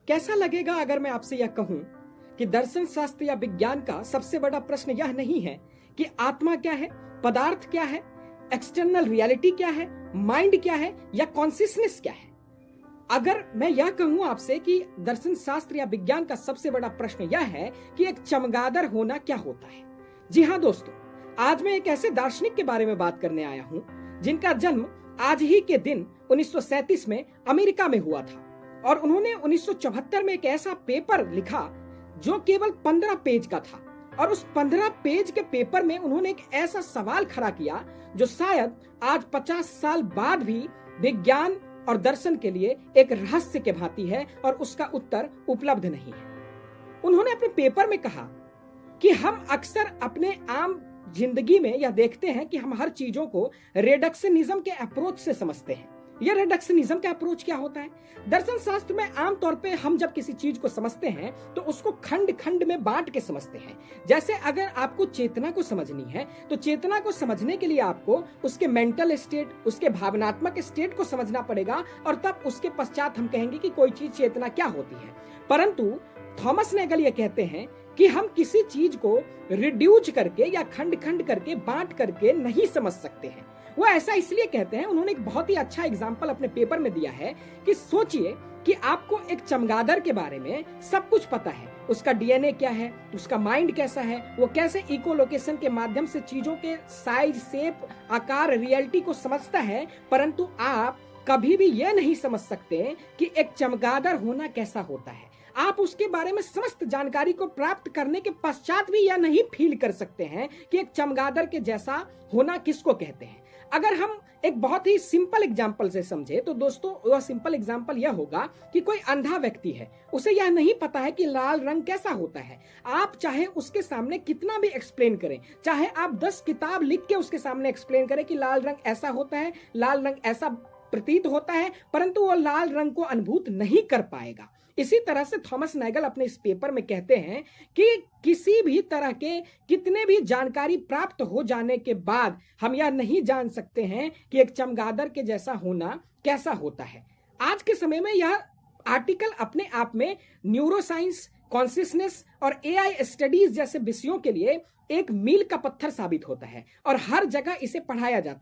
कैसा लगेगा अगर मैं आपसे यह कहूं कि दर्शन शास्त्र या विज्ञान का सबसे बड़ा प्रश्न यह नहीं है कि आत्मा क्या है, पदार्थ क्या है, एक्सटर्नल रियलिटी क्या है, माइंड क्या है या कॉन्शियसनेस क्या है। अगर मैं यह कहूं आपसे कि दर्शन शास्त्र या विज्ञान का सबसे बड़ा प्रश्न यह है कि एक चमगादड़ होना क्या होता है। जी हां दोस्तों, आज मैं एक ऐसे दार्शनिक के बारे में बात करने आया हूं जिनका जन्म आज ही के दिन 1937 में अमेरिका में हुआ था और उन्होंने 1974 में एक ऐसा पेपर लिखा जो केवल 15 पेज का था और उस 15 पेज के पेपर में उन्होंने एक ऐसा सवाल खड़ा किया जो शायद आज 50 साल बाद भी विज्ञान और दर्शन के लिए एक रहस्य के भांति है और उसका उत्तर उपलब्ध नहीं है। उन्होंने अपने पेपर में कहा कि हम अक्सर अपने आम जिंदगी में यह देखते हैं कि हम हर चीजों को रिडक्शनिज्म के अप्रोच से समझते हैं। यह रिडक्शनिज्म का अप्रोच क्या होता है? दर्शन शास्त्र में आमतौर पे हम जब किसी चीज को समझते हैं तो उसको खंड खंड में बांट के समझते हैं। जैसे अगर आपको चेतना को समझनी है तो चेतना को समझने के लिए आपको उसके मेंटल स्टेट, उसके भावनात्मक स्टेट को समझना पड़ेगा और तब उसके पश्चात हम कहेंगे कि कोई चीज चेतना क्या होती है। परंतु थॉमस नैगल ये कहते हैं कि हम किसी चीज को रिड्यूस करके या खंड खंड करके बांट करके नहीं समझ सकते हैं। वो ऐसा इसलिए कहते हैं, उन्होंने एक बहुत ही अच्छा एग्जाम्पल अपने पेपर में दिया है कि सोचिए कि आपको एक चमगादड़ के बारे में सब कुछ पता है, उसका डीएनए क्या है, उसका माइंड कैसा है, वो कैसे इकोलोकेशन के माध्यम से चीजों के साइज, शेप, आकार, रियलिटी को समझता है, परंतु आप कभी भी यह नहीं समझ सकते कि एक चमगादड़ होना कैसा होता है। आप उसके बारे में समस्त जानकारी को प्राप्त करने के पश्चात भी यह नहीं फील कर सकते हैं कि एक चमगादड़ के जैसा होना किसको कहते हैं। अगर हम एक बहुत ही सिंपल एग्जाम्पल से समझे तो दोस्तों वह सिंपल एग्जाम्पल यह होगा कि कोई अंधा व्यक्ति है, उसे यह नहीं पता है कि लाल रंग कैसा होता है। आप चाहे उसके सामने कितना भी एक्सप्लेन करें, चाहे आप 10 किताब लिख के उसके सामने एक्सप्लेन करें कि लाल रंग ऐसा होता है, लाल रंग ऐसा प्रतीत होता है, परंतु वो लाल रंग को अनुभूत नहीं कर पाएगा। इसी तरह से थॉमस नैगल अपने इस पेपर में कहते हैं कि किसी भी तरह के कितने भी जानकारी प्राप्त हो जाने के बाद हम यह नहीं जान सकते हैं कि एक चमगादड़ के जैसा होना कैसा होता है। आज के समय में यह आर्टिकल अपने आप में न्यूरोसाइंस, कॉन्शियसनेस और एआई स्टडीज जैसे विषयों के लिए एक मील का पत्थर साबित होता है और हर जगह इसे पढ़ाया जाता है।